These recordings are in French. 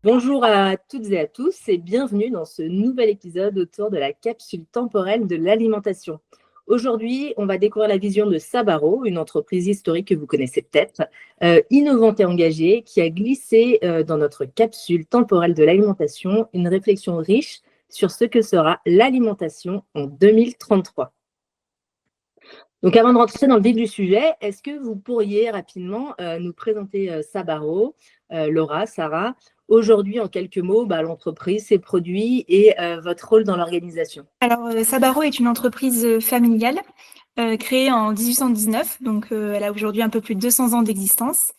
Bonjour à toutes et à tous et bienvenue dans ce nouvel épisode autour de la capsule temporelle de l'alimentation. Aujourd'hui, on va découvrir la vision de Sabaro, une entreprise historique que vous connaissez peut-être, innovante et engagée, qui a glissé dans notre capsule temporelle de l'alimentation une réflexion riche sur ce que sera l'alimentation en 2033. Donc avant de rentrer dans le vif du sujet, est-ce que vous pourriez rapidement nous présenter Sabaro, Laura, Sarah, aujourd'hui en quelques mots, l'entreprise, ses produits et votre rôle dans l'organisation? Alors, Sabaro est une entreprise familiale créée en 1819, donc elle a aujourd'hui un peu plus de 200 ans d'existence.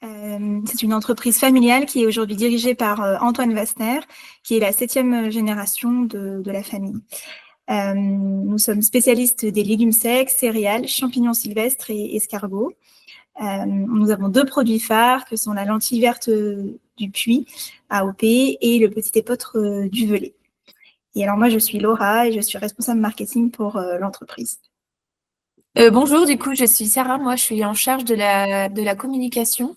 C'est une entreprise familiale qui est aujourd'hui dirigée par Antoine Wastner, qui est la 7e génération de la famille. Nous sommes spécialistes des légumes secs, céréales, champignons sylvestres et escargots. Nous avons 2 produits phares que sont la lentille verte du Puy, AOP, et le petit épeautre du Velay. Et alors moi, je suis Laura et je suis responsable marketing pour l'entreprise. Bonjour, du coup, je suis Sarah. Moi, je suis en charge de la communication,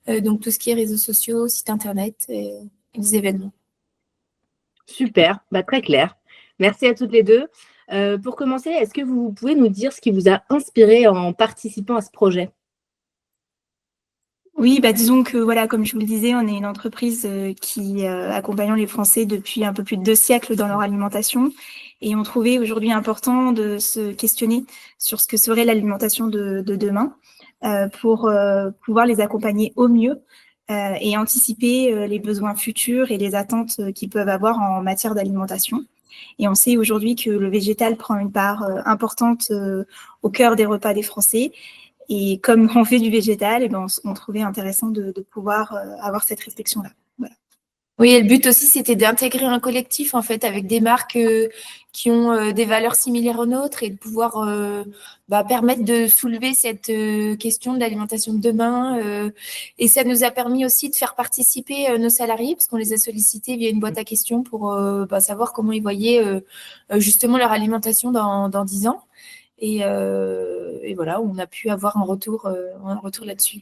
donc tout ce qui est réseaux sociaux, site internet et des événements. Super, très clair. Merci à toutes les deux. Pour commencer, est-ce que vous pouvez nous dire ce qui vous a inspiré en participant à ce projet? Oui, disons que voilà, comme je vous le disais, on est une entreprise qui accompagnons les Français depuis un peu plus de 2 siècles dans leur alimentation. Et on trouvait aujourd'hui important de se questionner sur ce que serait l'alimentation de demain pour pouvoir les accompagner au mieux et anticiper les besoins futurs et les attentes qu'ils peuvent avoir en matière d'alimentation. Et on sait aujourd'hui que le végétal prend une part importante au cœur des repas des Français. Et comme on fait du végétal, on trouvait intéressant de pouvoir avoir cette réflexion-là. Voilà. Oui, et le but aussi, c'était d'intégrer un collectif, en fait, avec des marques qui ont des valeurs similaires aux nôtres et de pouvoir permettre de soulever cette question de l'alimentation de demain. Et ça nous a permis aussi de faire participer nos salariés, parce qu'on les a sollicités via une boîte à questions pour savoir comment ils voyaient justement leur alimentation dans 10 ans. Et voilà, on a pu avoir un retour là-dessus.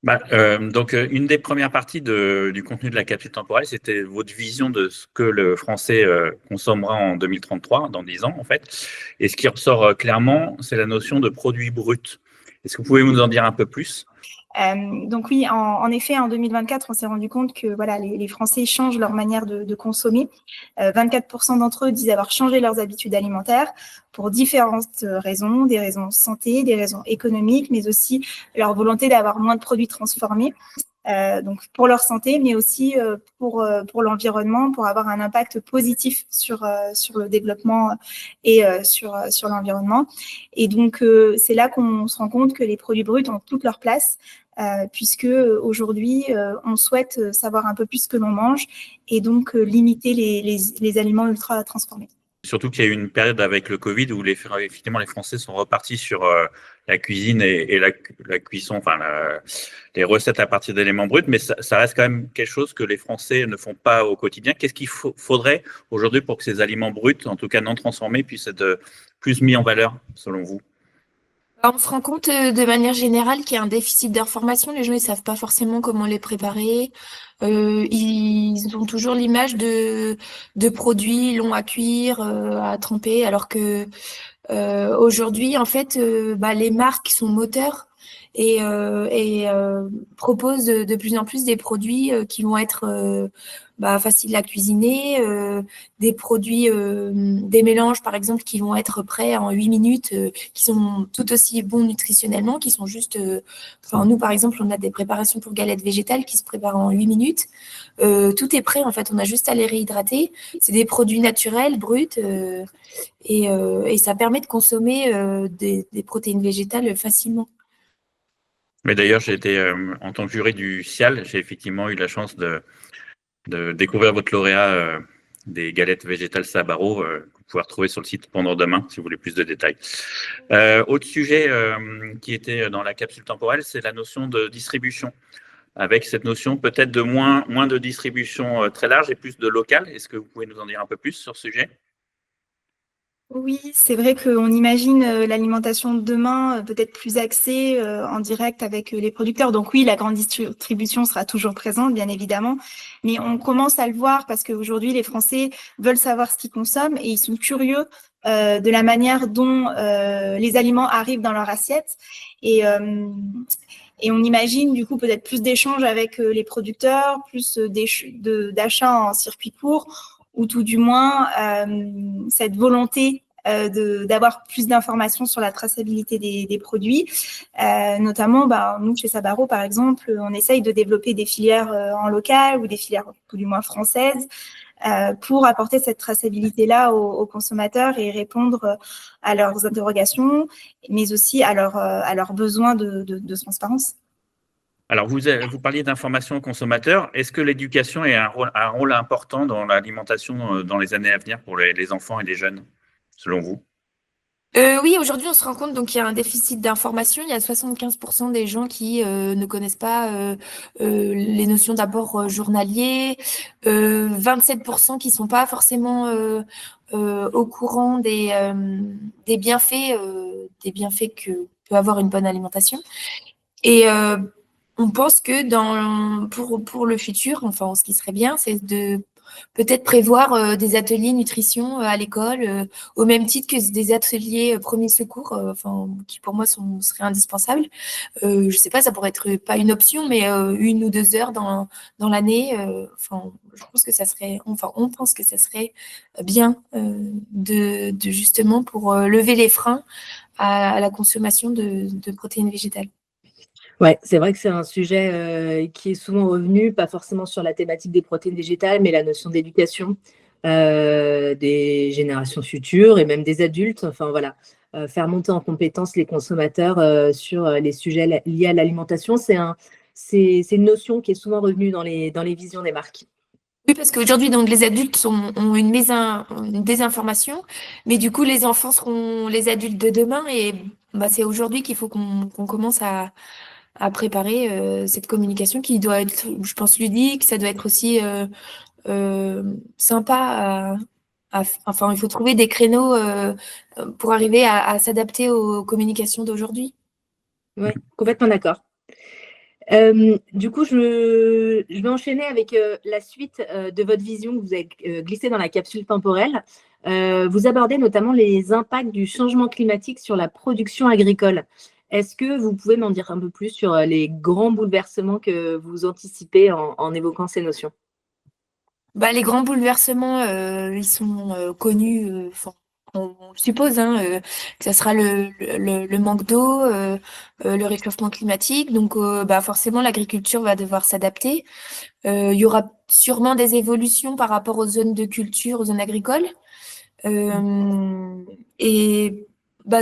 Une des premières parties du contenu de la capsule temporelle, c'était votre vision de ce que le Français consommera en 2033, dans 10 ans en fait. Et ce qui ressort clairement, c'est la notion de produit brut. Est-ce que vous pouvez nous en dire un peu plus? Donc oui, en effet, en 2024, on s'est rendu compte que voilà, les Français changent leur manière de consommer. 24% d'entre eux disent avoir changé leurs habitudes alimentaires pour différentes raisons, des raisons santé, des raisons économiques, mais aussi leur volonté d'avoir moins de produits transformés. Donc pour leur santé, mais aussi pour l'environnement, pour avoir un impact positif sur le développement et sur l'environnement. Et donc c'est là qu'on se rend compte que les produits bruts ont toute leur place, puisque aujourd'hui on souhaite savoir un peu plus ce que l'on mange et donc limiter les aliments ultra transformés. Surtout qu'il y a eu une période avec le Covid où effectivement les Français sont repartis sur la cuisine et la cuisson, les recettes à partir d'éléments bruts, mais ça reste quand même quelque chose que les Français ne font pas au quotidien. Qu'est-ce qu'il faudrait aujourd'hui pour que ces aliments bruts, en tout cas non transformés, puissent être plus mis en valeur, selon vous? On se rend compte de manière générale qu'il y a un déficit d'information. Les gens ne savent pas forcément comment les préparer. Ils ont toujours l'image de produits longs à cuire, à tremper, alors que aujourd'hui, en fait, les marques sont moteurs et proposent de plus en plus des produits qui vont être faciles à cuisiner, des produits, des mélanges par exemple qui vont être prêts en 8 minutes, qui sont tout aussi bons nutritionnellement, qui sont juste, nous par exemple, on a des préparations pour galettes végétales qui se préparent en 8 minutes. Tout est prêt en fait, on a juste à les réhydrater. C'est des produits naturels, bruts. Et ça permet de consommer des protéines végétales facilement. Mais d'ailleurs, j'ai été, en tant que juré du CIAL, j'ai effectivement eu la chance de découvrir votre lauréat des galettes végétales Sabaro, que vous pouvez retrouver sur le site Pendant Demain, si vous voulez plus de détails. Autre sujet qui était dans la capsule temporelle, c'est la notion de distribution. Avec cette notion peut-être de moins de distribution très large et plus de local. Est-ce que vous pouvez nous en dire un peu plus sur ce sujet? Oui, c'est vrai qu'on imagine l'alimentation de demain peut-être plus axée en direct avec les producteurs. Donc oui, la grande distribution sera toujours présente, bien évidemment, mais on commence à le voir parce qu'aujourd'hui, les Français veulent savoir ce qu'ils consomment et ils sont curieux de la manière dont les aliments arrivent dans leur assiette. Et on imagine du coup peut-être plus d'échanges avec les producteurs, plus d'achats en circuit court, ou tout du moins cette volonté d'avoir plus d'informations sur la traçabilité des produits. Notamment, nous, chez Sabaro, par exemple, on essaye de développer des filières en local ou des filières tout du moins françaises pour apporter cette traçabilité-là aux consommateurs et répondre à leurs interrogations, mais aussi à leurs besoins de transparence. Alors, vous parliez d'information aux consommateurs. Est-ce que l'éducation a un rôle important dans l'alimentation dans les années à venir pour les enfants et les jeunes, selon vous? Oui, aujourd'hui, on se rend compte donc il y a un déficit d'information. Il y a 75% des gens qui ne connaissent pas les notions d'apport journalier, 27% qui sont pas forcément au courant des bienfaits que peut avoir une bonne alimentation. Et on pense que pour le futur, enfin, ce qui serait bien, c'est de peut-être prévoir des ateliers nutrition à l'école, au même titre que des ateliers premiers secours, enfin, qui pour moi seraient indispensables. Je sais pas, ça pourrait être pas une option, mais 1 ou 2 heures dans l'année. Enfin, je pense que ça serait, enfin, on pense que ça serait bien de justement pour lever les freins à la consommation de protéines végétales. Ouais, c'est vrai que c'est un sujet qui est souvent revenu, pas forcément sur la thématique des protéines végétales, mais la notion d'éducation des générations futures et même des adultes. Enfin voilà, faire monter en compétence les consommateurs sur les sujets liés à l'alimentation, c'est une notion qui est souvent revenue dans les visions des marques. Oui, parce qu'aujourd'hui, donc, les adultes ont une désinformation, mais du coup, les enfants seront les adultes de demain et c'est aujourd'hui qu'il faut qu'on commence à préparer cette communication qui doit être, je pense, ludique. Ça doit être aussi sympa. Enfin, il faut trouver des créneaux pour arriver à s'adapter aux communications d'aujourd'hui. Oui, complètement d'accord. Du coup, je vais enchaîner avec la suite de votre vision que vous avez glissée dans la capsule temporelle. Vous abordez notamment les impacts du changement climatique sur la production agricole. Est-ce que vous pouvez m'en dire un peu plus sur les grands bouleversements que vous anticipez en évoquant ces notions? Les grands bouleversements, ils sont connus, on suppose que ça sera le manque d'eau, le réchauffement climatique. Donc, forcément, l'agriculture va devoir s'adapter. Il y aura sûrement des évolutions par rapport aux zones de culture, aux zones agricoles. Et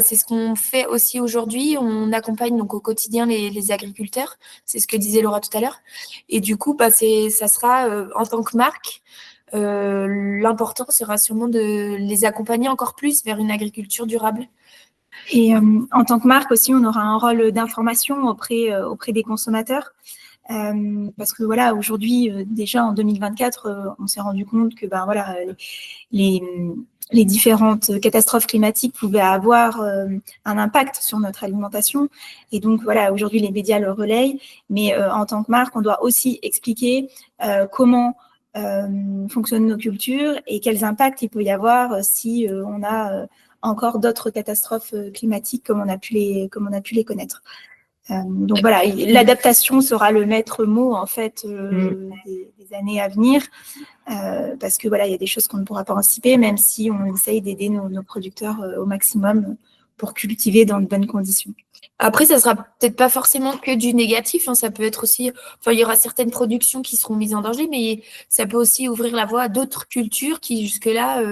c'est ce qu'on fait aussi aujourd'hui. On accompagne donc au quotidien les agriculteurs. C'est ce que disait Laura tout à l'heure. Et du coup, ça sera en tant que marque, l'important sera sûrement de les accompagner encore plus vers une agriculture durable. Et en tant que marque aussi, on aura un rôle d'information auprès des consommateurs. Parce que voilà, aujourd'hui, déjà en 2024, on s'est rendu compte que les différentes catastrophes climatiques pouvaient avoir un impact sur notre alimentation. Et donc voilà, aujourd'hui, les médias le relayent. Mais en tant que marque, on doit aussi expliquer comment fonctionnent nos cultures et quels impacts il peut y avoir si on a encore d'autres catastrophes climatiques comme on a pu les connaître. Donc voilà, l'adaptation sera le maître mot en fait des années à venir, parce que voilà, il y a des choses qu'on ne pourra pas anticiper, même si on essaye d'aider nos producteurs au maximum pour cultiver dans de bonnes conditions. Après, ça sera peut-être pas forcément que du négatif, ça peut être aussi, il y aura certaines productions qui seront mises en danger, mais ça peut aussi ouvrir la voie à d'autres cultures qui jusque-là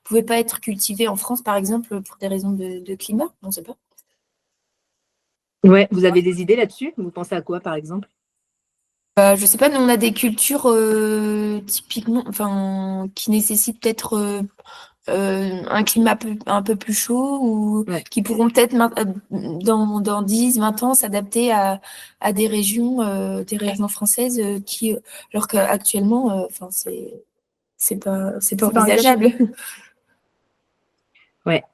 pouvaient pas être cultivées en France, par exemple, pour des raisons de climat, on ne sait pas. Ouais, vous avez des idées là-dessus? Vous pensez à quoi, par exemple? Je sais pas, nous on a des cultures typiquement, qui nécessitent peut-être un climat un peu plus chaud ou qui pourront peut-être dans 10, 20 ans s'adapter à des régions françaises alors qu'actuellement, c'est pas envisageable. Ouais.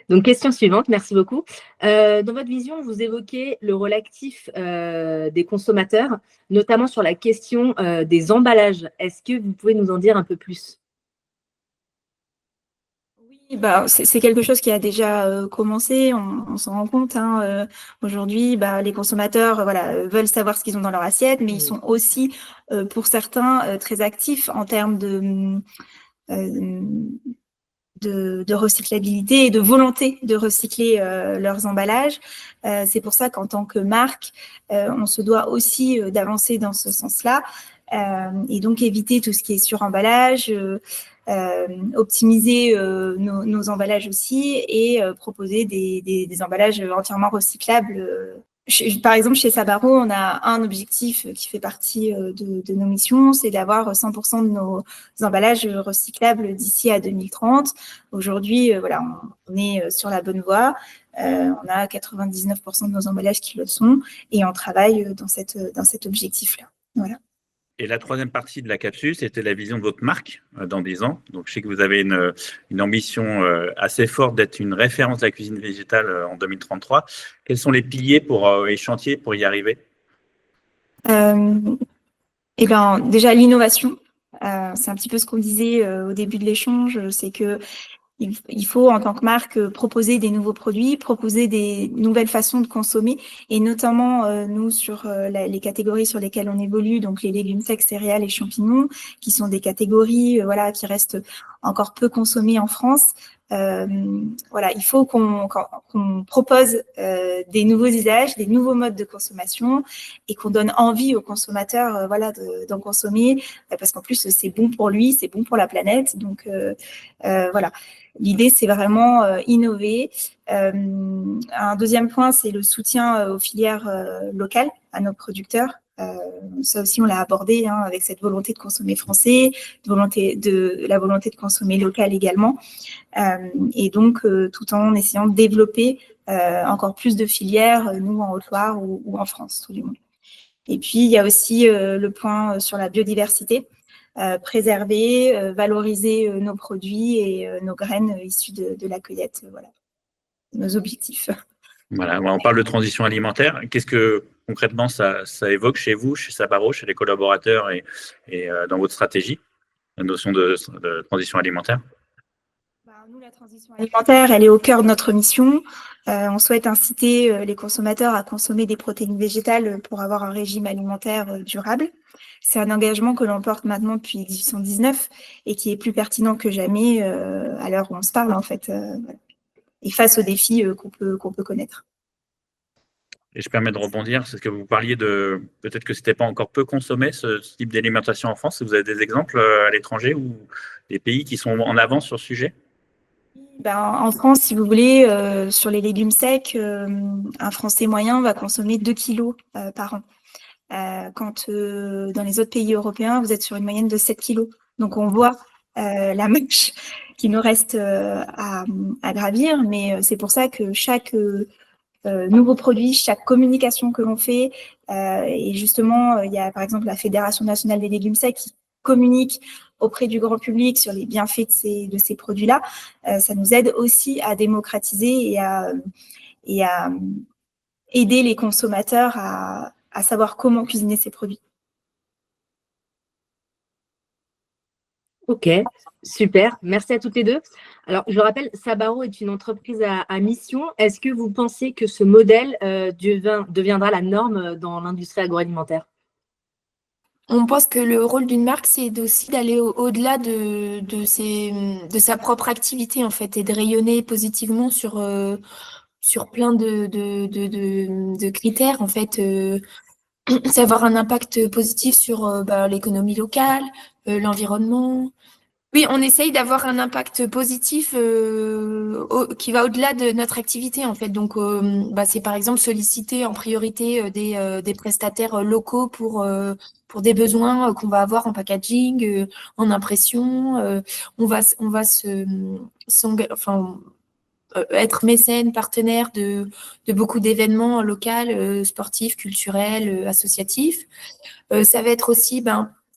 Donc, question suivante, merci beaucoup. Dans votre vision, vous évoquez le rôle actif des consommateurs, notamment sur la question des emballages. Est-ce que vous pouvez nous en dire un peu plus? Oui, bah, c'est quelque chose qui a déjà commencé, on s'en rend compte. Aujourd'hui, bah, les consommateurs veulent savoir ce qu'ils ont dans leur assiette, mais ils sont aussi, pour certains, très actifs en termes euh, de recyclabilité et de volonté de recycler leurs emballages. C'est pour ça qu'en tant que marque, on se doit aussi d'avancer dans ce sens-là et donc éviter tout ce qui est suremballage, optimiser nos emballages aussi et proposer des emballages entièrement recyclables. Par exemple, chez Sabaro, on a un objectif qui fait partie de nos missions, c'est d'avoir 100% de nos emballages recyclables d'ici à 2030. Aujourd'hui, on est sur la bonne voie. On a 99% de nos emballages qui le sont et on travaille dans cet objectif-là. Voilà. Et la troisième partie de la capsule, c'était la vision de votre marque dans 10 ans. Donc, je sais que vous avez une ambition assez forte d'être une référence de la cuisine végétale en 2033. Quels sont les piliers et chantiers pour y arriver? Déjà, l'innovation. C'est un petit peu ce qu'on disait au début de l'échange, c'est que il faut, en tant que marque, proposer des nouveaux produits, proposer des nouvelles façons de consommer, et notamment, nous, sur les catégories sur lesquelles on évolue, donc les légumes secs, céréales et champignons, qui sont des catégories qui restent encore peu consommées en France. Il faut qu'on propose des nouveaux usages, des nouveaux modes de consommation et qu'on donne envie aux consommateurs d'en consommer parce qu'en plus, c'est bon pour lui, c'est bon pour la planète. Donc, l'idée, c'est vraiment innover. Un deuxième point, c'est le soutien aux filières locales, à nos producteurs. Ça aussi, on l'a abordé avec cette volonté de consommer français, la volonté de consommer local également. Et donc, tout en essayant de développer encore plus de filières, nous en Haute-Loire ou en France, tout du moins. Et puis, il y a aussi le point sur la biodiversité. Préserver, valoriser nos produits et nos graines issues de la cueillette, nos objectifs. Voilà, on parle de transition alimentaire. Qu'est-ce que concrètement ça évoque chez vous, chez Sabaro, chez les collaborateurs et dans votre stratégie, la notion de transition alimentaire? Nous, la transition alimentaire, elle est au cœur de notre mission. On souhaite inciter les consommateurs à consommer des protéines végétales pour avoir un régime alimentaire durable. C'est un engagement que l'on porte maintenant depuis 1819 et qui est plus pertinent que jamais à l'heure où on se parle, en fait, et face aux défis qu'on peut connaître. Et je permets de rebondir, c'est ce que vous parliez de peut-être que c'était pas encore peu consommé ce type d'alimentation en France. Vous avez des exemples à l'étranger ou des pays qui sont en avance sur ce sujet? En France, si vous voulez, sur les légumes secs, un Français moyen va consommer 2 kilos par an. Quand dans les autres pays européens, vous êtes sur une moyenne de 7 kilos. Donc, on voit la marche qui nous reste à gravir, mais c'est pour ça que chaque nouveau produit, chaque communication que l'on fait, et justement, il y a par exemple la Fédération nationale des légumes secs qui communique auprès du grand public sur les bienfaits de ces produits-là, ça nous aide aussi à démocratiser et à aider les consommateurs à savoir comment cuisiner ces produits. Ok, super. Merci à toutes les deux. Alors, je rappelle, Sabaro est une entreprise à mission. Est-ce que vous pensez que ce modèle deviendra la norme dans l'industrie agroalimentaire? On pense que le rôle d'une marque, c'est aussi d'aller au-delà de sa propre activité, en fait, et de rayonner positivement sur plein de critères, en fait. C'est avoir un impact positif sur l'économie locale, l'environnement. Oui, on essaye d'avoir un impact positif qui va au-delà de notre activité, en fait. Donc, c'est par exemple solliciter en priorité des prestataires locaux pour des besoins qu'on va avoir en packaging, en impression. On va être mécène, partenaire de beaucoup d'événements locaux, sportifs, culturels, associatifs. Ça va être aussi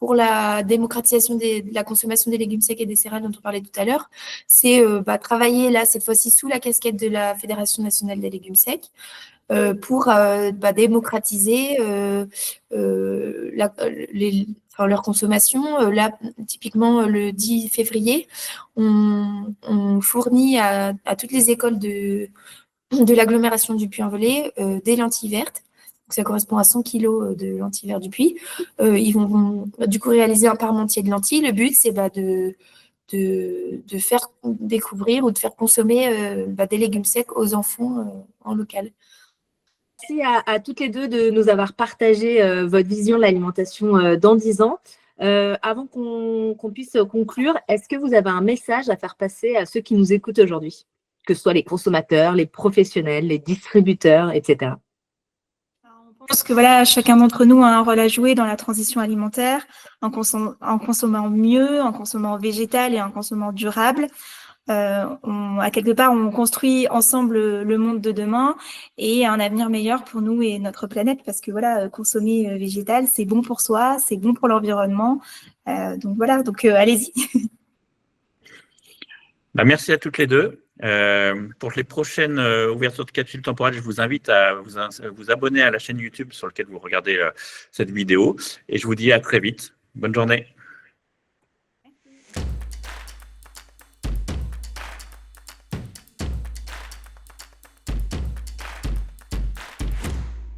pour la démocratisation de la consommation des légumes secs et des céréales dont on parlait tout à l'heure, c'est travailler là, cette fois-ci, sous la casquette de la Fédération nationale des légumes secs, pour démocratiser leur consommation. Là, typiquement, le 10 février, on fournit à toutes les écoles de l'agglomération du Puy-en-Velay des lentilles vertes. Donc, ça correspond à 100 kilos de lentilles vertes du Puy. Ils vont du coup réaliser un parmentier de lentilles. Le but, c'est de faire découvrir ou de faire consommer des légumes secs aux enfants en local. Merci à toutes les deux de nous avoir partagé votre vision de l'alimentation dans 10 ans. Avant qu'on puisse conclure, est-ce que vous avez un message à faire passer à ceux qui nous écoutent aujourd'hui, que ce soit les consommateurs, les professionnels, les distributeurs, etc. Je pense que voilà, chacun d'entre nous a un rôle à jouer dans la transition alimentaire, en consommant mieux, en consommant végétal et en consommant durable. À quelque part, on construit ensemble le monde de demain et un avenir meilleur pour nous et notre planète, parce que voilà, consommer végétal, c'est bon pour soi, c'est bon pour l'environnement. Donc voilà, allez-y. Merci à toutes les deux. Pour les prochaines ouvertures de capsules temporelles, je vous invite à vous abonner à la chaîne YouTube sur laquelle vous regardez cette vidéo. Et je vous dis à très vite. Bonne journée.